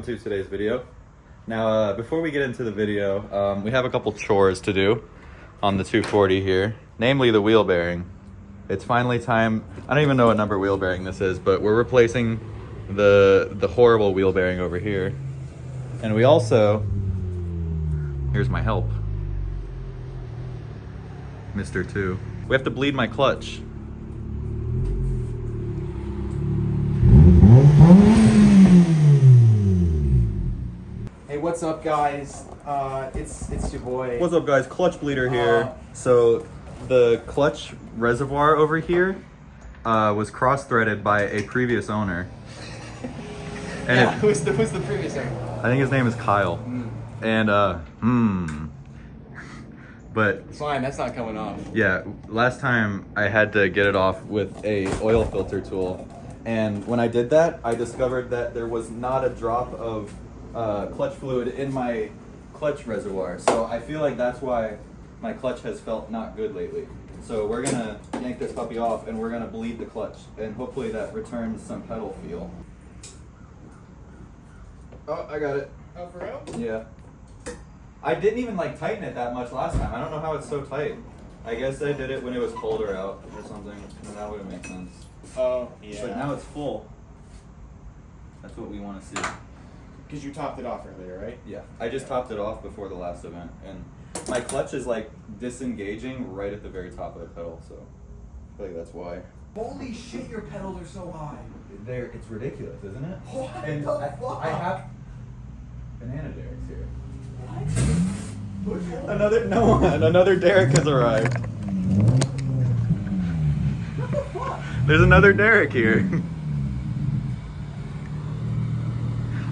to today's video. Now, before we get into the video, we have a couple chores to do on the 240 here, namely the wheel bearing. It's finally time. I don't even know what number wheel bearing this is, but we're replacing the horrible wheel bearing over here. And we also, here's my help, Mr. 2. We have to bleed my clutch. Hey, what's up, guys? It's your boy. What's up, guys? Clutch bleeder here. So the clutch reservoir over here was cross-threaded by a previous owner. And yeah, who's the previous owner? I think his name is Kyle. And but it's fine, that's not coming off. Yeah, last time I had to get it off with a oil filter tool, and when I did that, I discovered that there was not a drop of clutch fluid in my clutch reservoir. So I feel like that's why my clutch has felt not good lately. So we're gonna yank this puppy off and we're gonna bleed the clutch, and hopefully that returns some pedal feel. Oh, I got it. Oh, for real? Yeah. I didn't even like tighten it that much last time. I don't know how it's so tight. I guess I did it when it was colder out or something, and that would make sense. Oh, yeah. But now it's full. That's what we want to see. Because you topped it off earlier, right? Yeah. I just topped it off before the last event, and my clutch is like disengaging right at the very top of the pedal, so I feel like that's why. Holy shit, your pedals are so high. It's ridiculous, isn't it? What And the fuck? I have banana derricks here. What? Another derrick has arrived. What the fuck? There's another derrick here.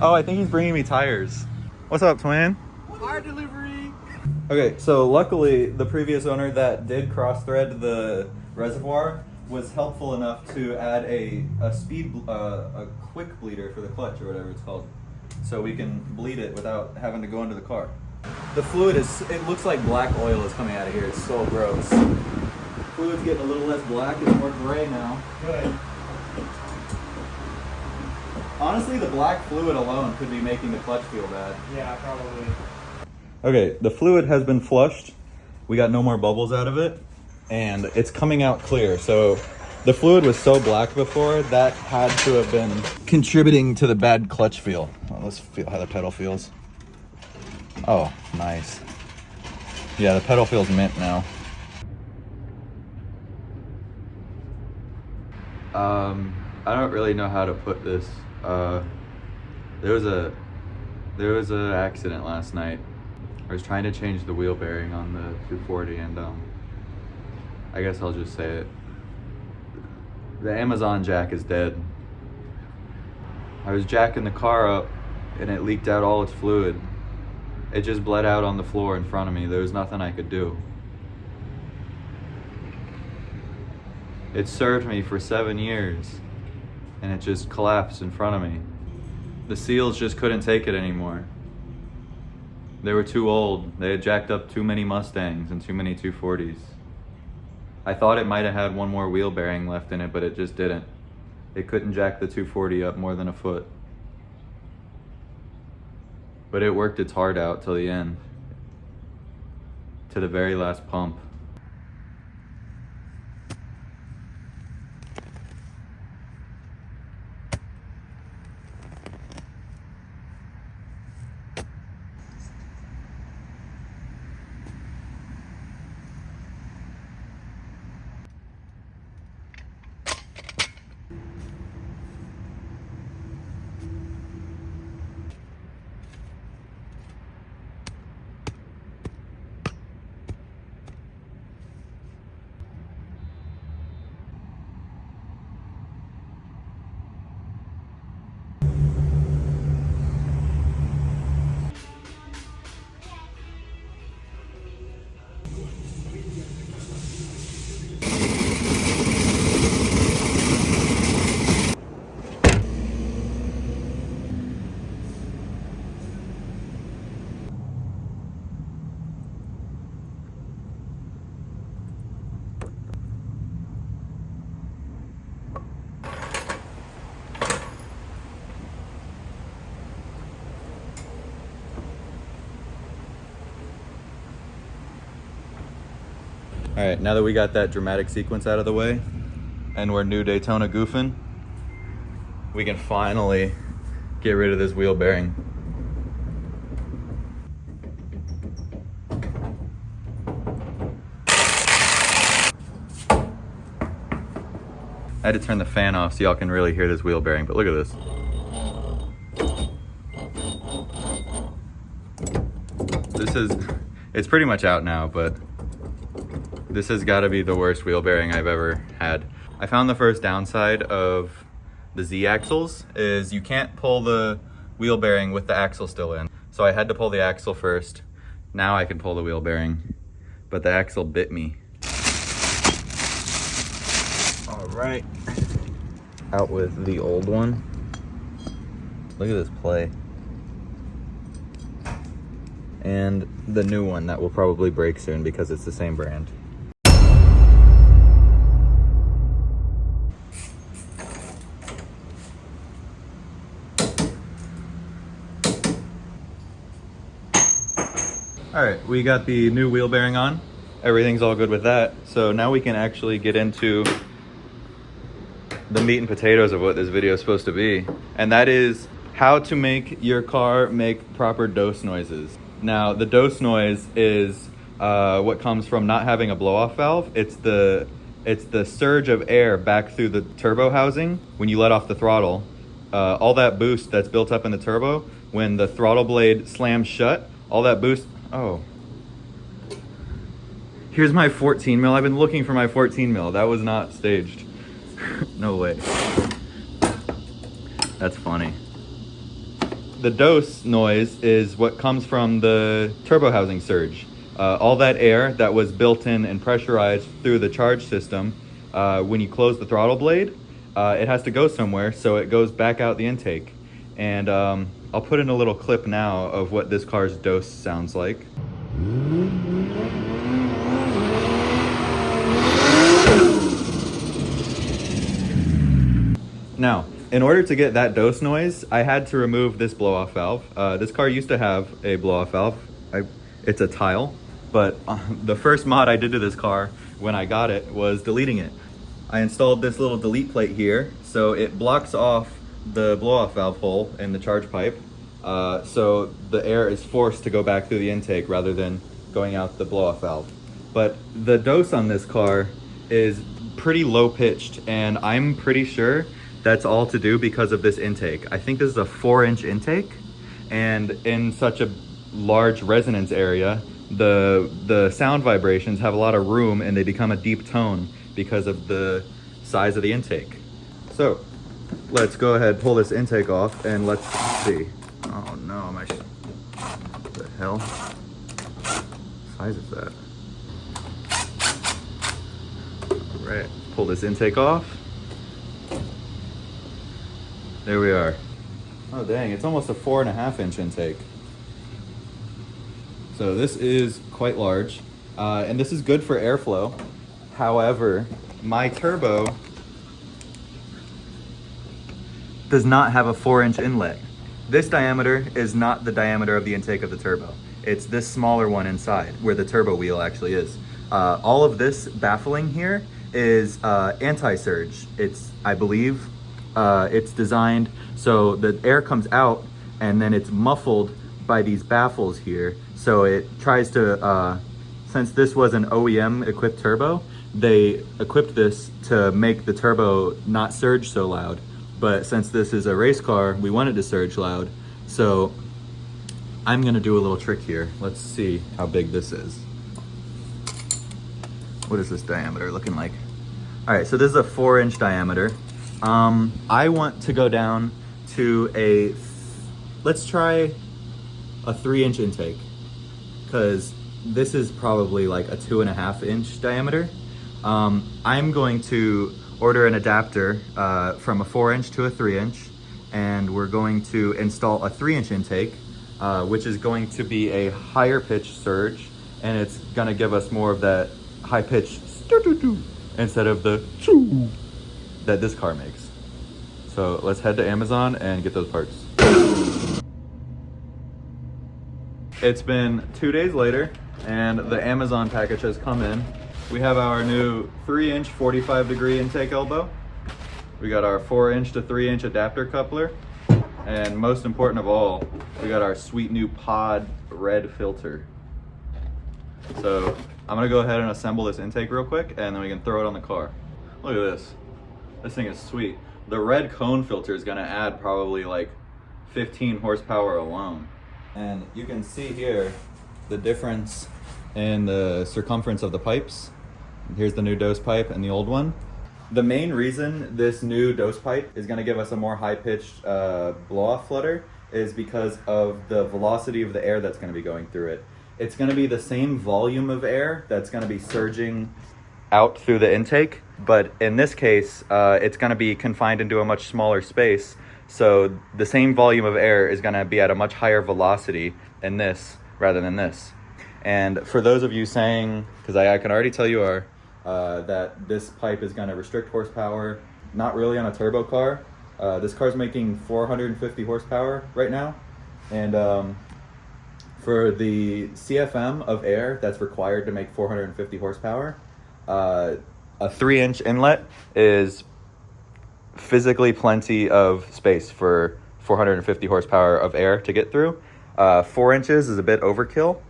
Oh, I think he's bringing me tires. What's up, twin? Our delivery. Okay, so luckily the previous owner that did cross-thread the reservoir was helpful enough to add a quick bleeder for the clutch, or whatever it's called, so we can bleed it without having to go into the car. The fluid it looks like black oil is coming out of here. It's so gross. Fluid's getting a little less black, it's more gray now. Good. Honestly, the black fluid alone could be making the clutch feel bad. Yeah, probably. Okay, the fluid has been flushed. We got no more bubbles out of it, and it's coming out clear. So the fluid was so black before, that had to have been contributing to the bad clutch feel. Well, let's feel how the pedal feels. Oh, nice. Yeah, the pedal feels mint now. I don't really know how to put this. There was a accident last night. I was trying to change the wheel bearing on the 240, and I guess I'll just say it. The Amazon jack is dead. I was jacking the car up and it leaked out all its fluid. It just bled out on the floor in front of me. There was nothing I could do. It served me for 7 years and it just collapsed in front of me. The seals just couldn't take it anymore. They were too old. They had jacked up too many Mustangs and too many 240s. I thought it might have had one more wheel bearing left in it, but it just didn't. It couldn't jack the 240 up more than a foot. But it worked its heart out till the end, to the very last pump. All right, now that we got that dramatic sequence out of the way and we're new Daytona goofing, we can finally get rid of this wheel bearing. I had to turn the fan off so y'all can really hear this wheel bearing, but look at this. It's pretty much out now, but this has got to be the worst wheel bearing I've ever had. I found the first downside of the Z axles is you can't pull the wheel bearing with the axle still in. So I had to pull the axle first. Now I can pull the wheel bearing, but the axle bit me. All right, out with the old one. Look at this play. And the new one that will probably break soon because it's the same brand. All right, we got the new wheel bearing on. Everything's all good with that. So now we can actually get into the meat and potatoes of what this video is supposed to be. And that is how to make your car make proper dose noises. Now, the dose noise is what comes from not having a blow-off valve. It's the surge of air back through the turbo housing when you let off the throttle. All that boost that's built up in the turbo, when the throttle blade slams shut, all that boost, oh. Here's my 14 mil. I've been looking for my 14 mil. That was not staged. No way. That's funny. The dose noise is what comes from the turbo housing surge. All that air that was built in and pressurized through the charge system, when you close the throttle blade, it has to go somewhere, so it goes back out the intake. And I'll put in a little clip now of what this car's dose sounds like. Now, in order to get that dose noise, I had to remove this blow-off valve. This car used to have a blow-off valve. It's a tile, but the first mod I did to this car when I got it was deleting it. I installed this little delete plate here, so it blocks off the blow-off valve hole in the charge pipe, so the air is forced to go back through the intake rather than going out the blow-off valve. But the dose on this car is pretty low-pitched, and I'm pretty sure that's all to do because of this intake. I think this is a 4-inch intake, and in such a large resonance area, the sound vibrations have a lot of room and they become a deep tone because of the size of the intake. So let's go ahead, pull this intake off, and let's see. Oh no, what the hell? What size is that? All right, pull this intake off. There we are. Oh dang, it's almost a 4.5-inch intake. So this is quite large, and this is good for airflow. However, my turbo does not have a 4-inch inlet. This diameter is not the diameter of the intake of the turbo. It's this smaller one inside where the turbo wheel actually is. All of this baffling here is anti-surge. I believe, it's designed so the air comes out and then it's muffled by these baffles here. So it tries to, since this was an OEM equipped turbo, they equipped this to make the turbo not surge so loud. But since this is a race car, we want it to surge loud. So I'm gonna do a little trick here. Let's see how big this is. What is this diameter looking like? All right, so this is a 4-inch diameter. I want to go down to let's try a 3-inch intake, because this is probably like a 2.5-inch diameter. I'm going to order an adapter from a 4-inch to a 3-inch, and we're going to install a 3-inch intake, which is going to be a higher pitch surge, and it's gonna give us more of that high pitch instead of the that this car makes. So let's head to Amazon and get those parts. It's been 2 days later and the Amazon package has come in. We have our new 3-inch 45-degree intake elbow. We got our 4-inch to 3-inch adapter coupler. And most important of all, we got our sweet new pod red filter. So I'm gonna go ahead and assemble this intake real quick, and then we can throw it on the car. Look at this. This thing is sweet. The red cone filter is gonna add probably like 15 horsepower alone. And you can see here the difference in the circumference of the pipes. Here's the new dose pipe and the old one. The main reason this new dose pipe is going to give us a more high-pitched blow-off flutter is because of the velocity of the air that's going to be going through it. It's going to be the same volume of air that's going to be surging out through the intake, but in this case, it's going to be confined into a much smaller space. So the same volume of air is going to be at a much higher velocity in this rather than this. And for those of you saying, because I can already tell you are, that this pipe is going to restrict horsepower, not really on a turbo car. This car's making 450 horsepower right now. And for the CFM of air that's required to make 450 horsepower, a 3-inch inlet is physically plenty of space for 450 horsepower of air to get through. 4 inches is a bit overkill.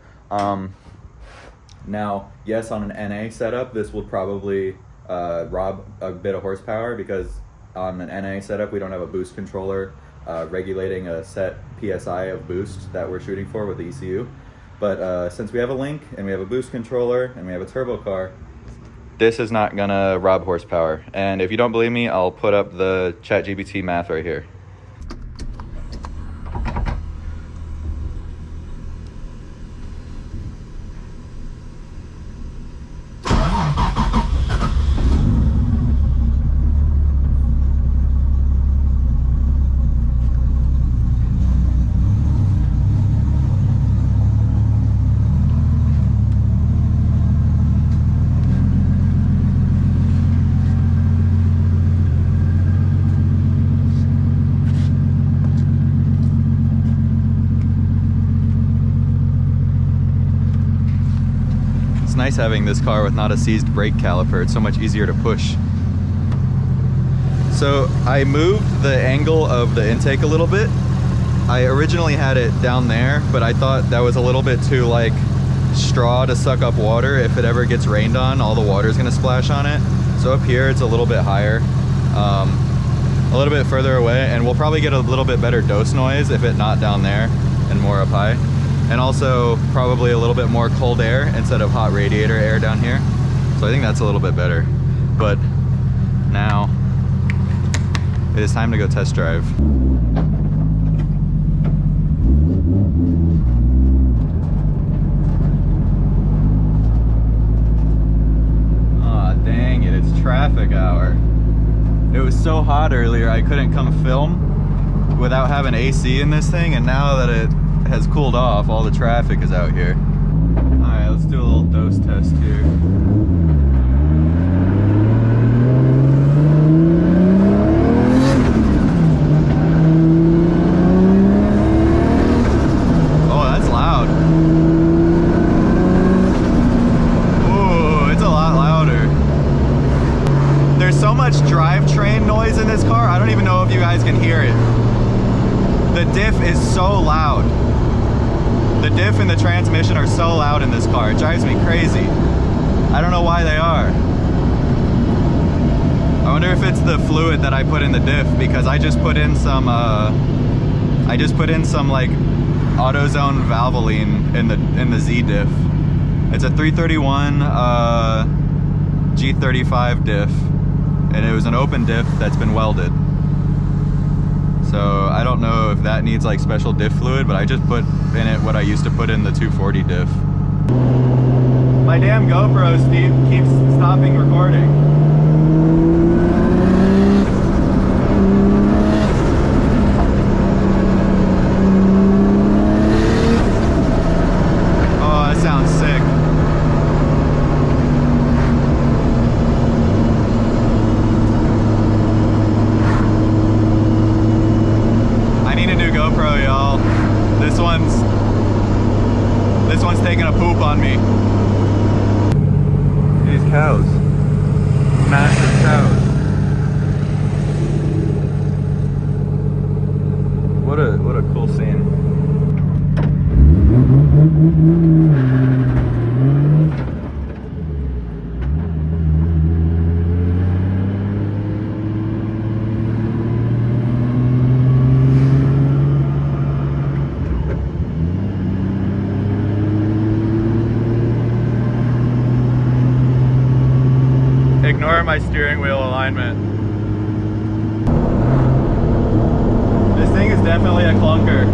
Now, yes, on an NA setup, this will probably rob a bit of horsepower because on an NA setup, we don't have a boost controller regulating a set PSI of boost that we're shooting for with the ECU. But since we have a link and we have a boost controller and we have a turbo car, this is not gonna rob horsepower. And if you don't believe me, I'll put up the ChatGPT math right here. It's nice having this car with not a seized brake caliper. It's so much easier to push. So I moved the angle of the intake a little bit. I originally had it down there, but I thought that was a little bit too like straw to suck up water. If it ever gets rained on, all the water is gonna splash on it. So up here, it's a little bit higher, a little bit further away, and we'll probably get a little bit better dose noise if it not down there and more up high. And also probably a little bit more cold air instead of hot radiator air down here. So I think that's a little bit better. But now it is time to go test drive. Aw, dang it, it's traffic hour. It was so hot earlier I couldn't come film without having AC in this thing, and now that it has cooled off, all the traffic is out here. Alright, let's do a little dose test here. Oh, that's loud. Ooh, it's a lot louder. There's so much drivetrain noise in this car, I don't even know if you guys can hear it. The diff is so loud. The diff and the transmission are so loud in this car. It drives me crazy. I don't know why they are. I wonder if it's the fluid that I put in the diff, because I just put in some like AutoZone Valvoline in the Z diff. It's a 331 G35 diff, and it was an open diff that's been welded. So I don't know if that needs like special diff fluid, but I just put in it what I used to put in the 240 diff. My damn GoPro, Steve, keeps stopping recording. Oh, that sounds sick. GoPro, y'all. This one's taking a poop on me. These cows. Massive cows. What a cool scene. Ignore my steering wheel alignment. This thing is definitely a clunker.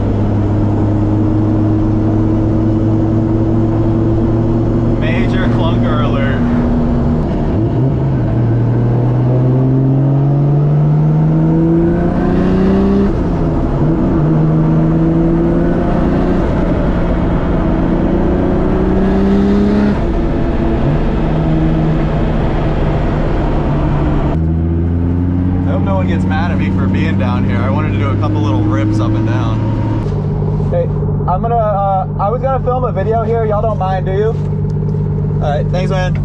Major clunker alert. No one gets mad at me for being down here. I wanted to do a couple little rips up and down. Hey, I was gonna film a video here. Y'all don't mind, do you? Alright, thanks, man.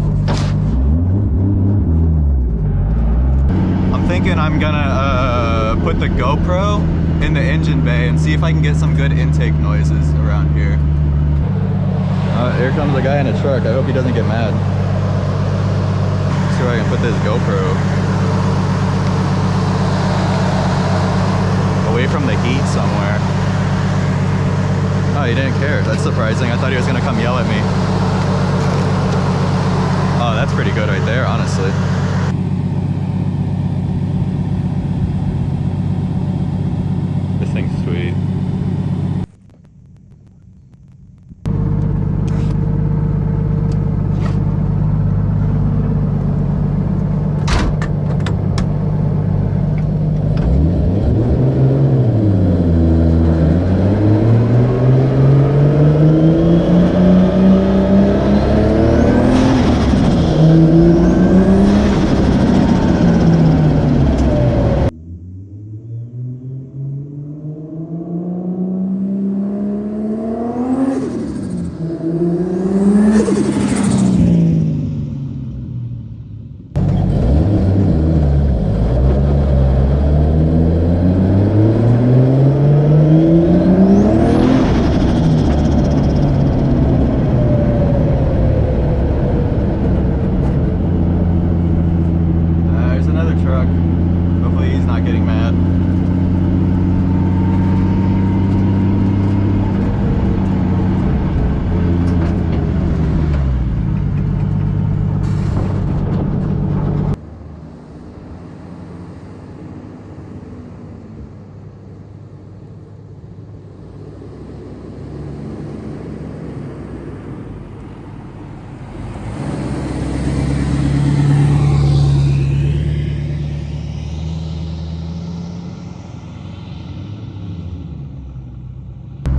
I'm thinking I'm gonna put the GoPro in the engine bay and see if I can get some good intake noises around here. Here comes a guy in a truck. I hope he doesn't get mad. See where I can put this GoPro. Away from the heat somewhere. Oh, he didn't care. That's surprising. I thought he was gonna come yell at me. Oh, that's pretty good right there, honestly. This thing's sweet.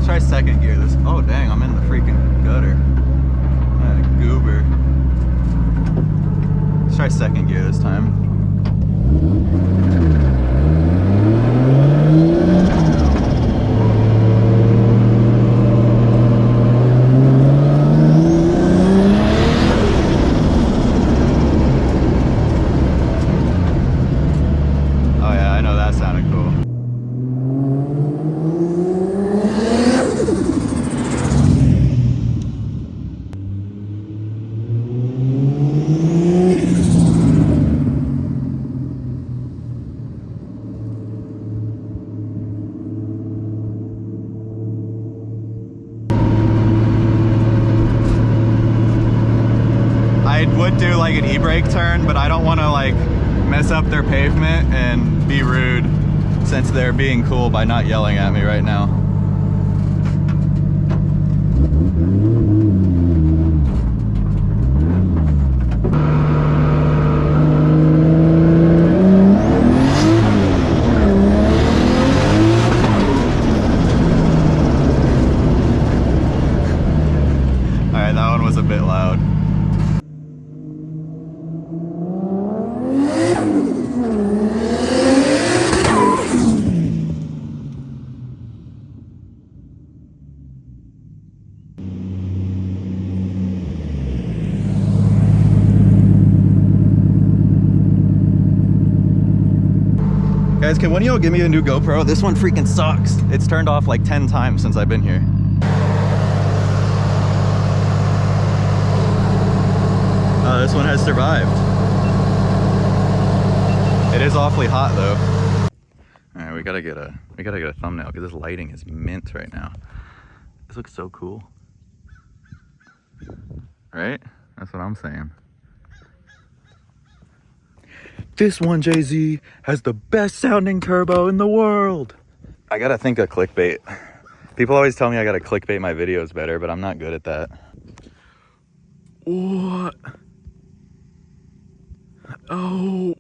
Try second gear this. Oh dang, I'm in the freaking gutter. What a goober. Let's try second gear this time. Oh yeah, I know that sounded cool. I would do like an e-brake turn, but I don't want to like mess up their pavement and be rude since they're being cool by not yelling at me right now. Alright, that one was a bit loud. Guys, can one of y'all give me a new GoPro? This one freaking sucks. It's turned off like 10 times since I've been here. This one has survived. It is awfully hot though. All right, we gotta get a thumbnail because this lighting is mint right now. This looks so cool. Right? That's what I'm saying. This one, Jay-Z, has the best sounding turbo in the world. I gotta think of clickbait. People always tell me I gotta clickbait my videos better, but I'm not good at that. What? Oh.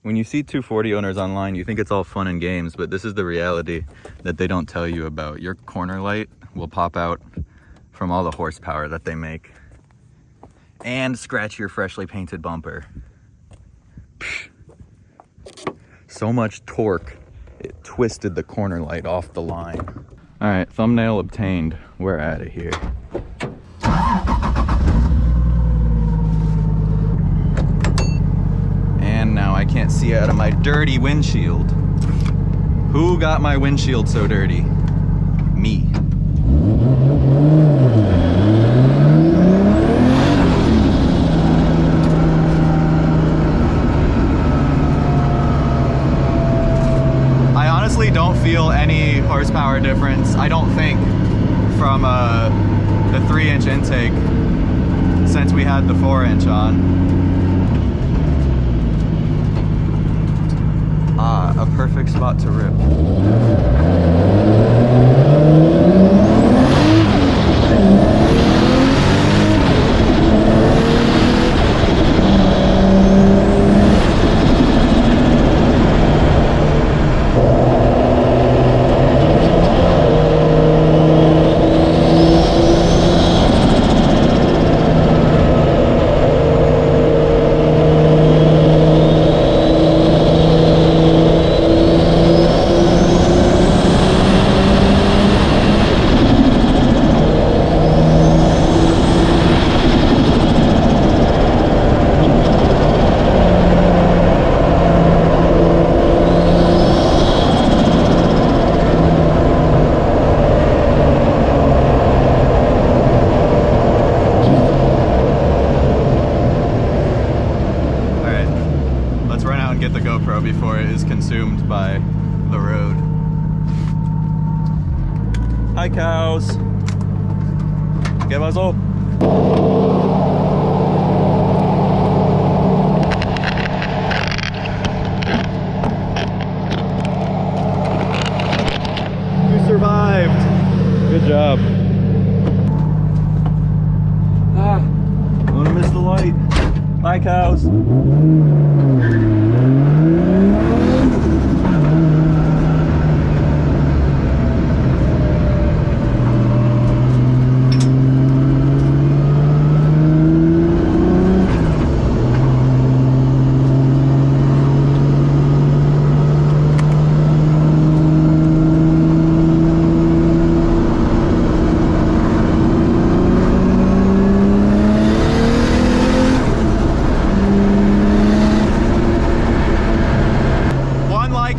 When you see 240 owners online, you think it's all fun and games, but this is the reality that they don't tell you about. Your corner light will pop out from all the horsepower that they make and scratch your freshly painted bumper. So much torque, it twisted the corner light off the line. All right, thumbnail obtained. We're out of here. And now I can't see out of my dirty windshield. Who got my windshield so dirty? Me. I honestly don't feel any horsepower difference, I don't think, from the 3-inch intake since we had the 4-inch on. Ah, a perfect spot to rip. Get the GoPro before it is consumed by the road. Hi cows. ¿Qué pasó? You survived. Good job. Ah, I'm gonna miss the light. Bye cows.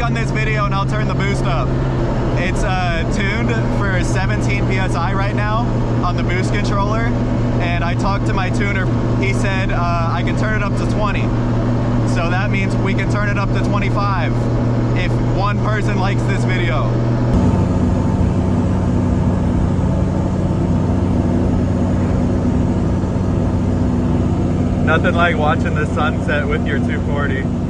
On this video and I'll turn the boost up. It's tuned for 17 PSI right now on the boost controller, and I talked to my tuner. He said I can turn it up to 20. So that means we can turn it up to 25 if one person likes this video. Nothing like watching the sunset with your 240.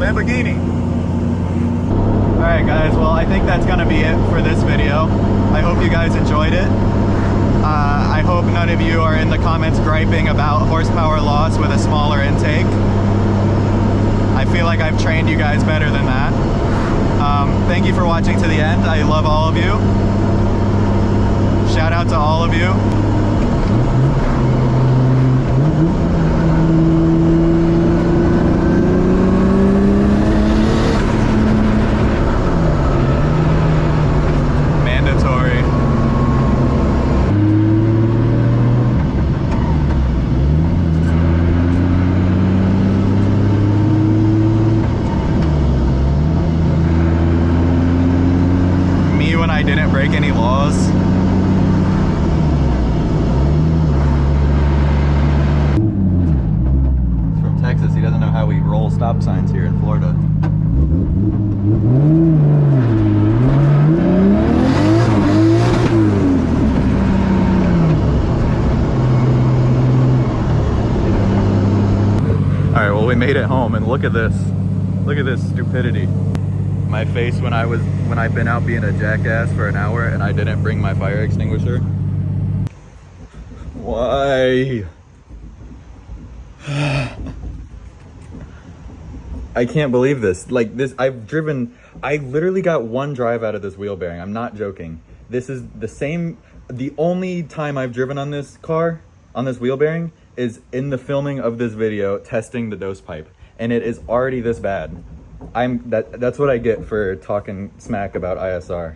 Lamborghini. Alright guys, well I think that's gonna be it for this video. I hope you guys enjoyed it. I hope none of you are in the comments griping about horsepower loss with a smaller intake. I feel like I've trained you guys better than that. Thank you for watching to the end. I love all of you. Shout out to all of you. I didn't break any laws. He's from Texas. He doesn't know how we roll stop signs here in Florida. All right, well, we made it home, and look at this. Look at this stupidity. My face when I've been out being a jackass for an hour and I didn't bring my fire extinguisher. Why? I can't believe this. Like this, I literally got one drive out of this wheel bearing. I'm not joking. This is the only time I've driven on this car, on this wheel bearing, is in the filming of this video testing the dose pipe. And it is already this bad. That's what I get for talking smack about ISR.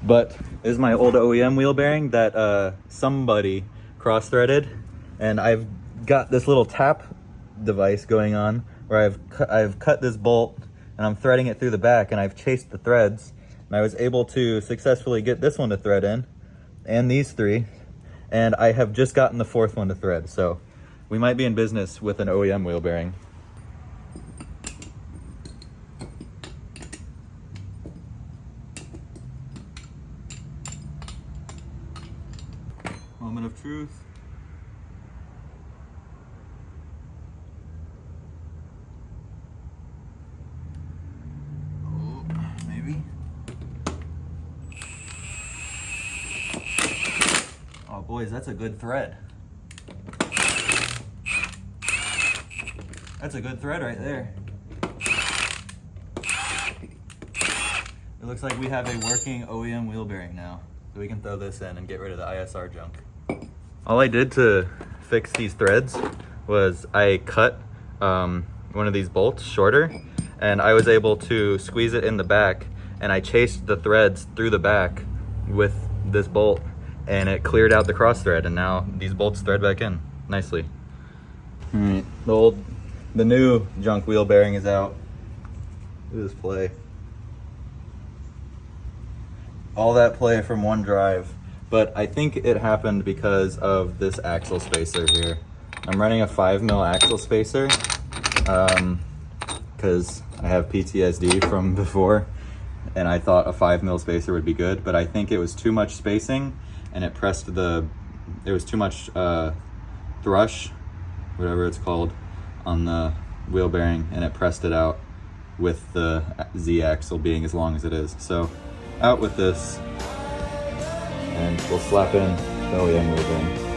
But this is my old OEM wheel bearing that somebody cross-threaded, and I've got this little tap device going on where I've cut this bolt and I'm threading it through the back, and I've chased the threads, and I was able to successfully get this one to thread in and these three, and I have just gotten the fourth one to thread. So we might be in business with an OEM wheel bearing. Moment of truth. Oh, maybe. Oh, boys, that's a good thread. That's a good thread right there. It looks like we have a working OEM wheel bearing now. So we can throw this in and get rid of the ISR junk. All I did to fix these threads was I cut one of these bolts shorter, and I was able to squeeze it in the back, and I chased the threads through the back with this bolt, and it cleared out the cross thread, and now these bolts thread back in nicely. All right, the new junk wheel bearing is out. Look at this play. All that play from one drive. But I think it happened because of this axle spacer here. I'm running a 5mm axle spacer because I have PTSD from before, and I thought a 5mm spacer would be good, but I think it was too much spacing, and it pressed there was too much thrush, whatever it's called, on the wheel bearing, and it pressed it out with the Z axle being as long as it is. So out with this, and we'll slap in the OEM wheel bearing.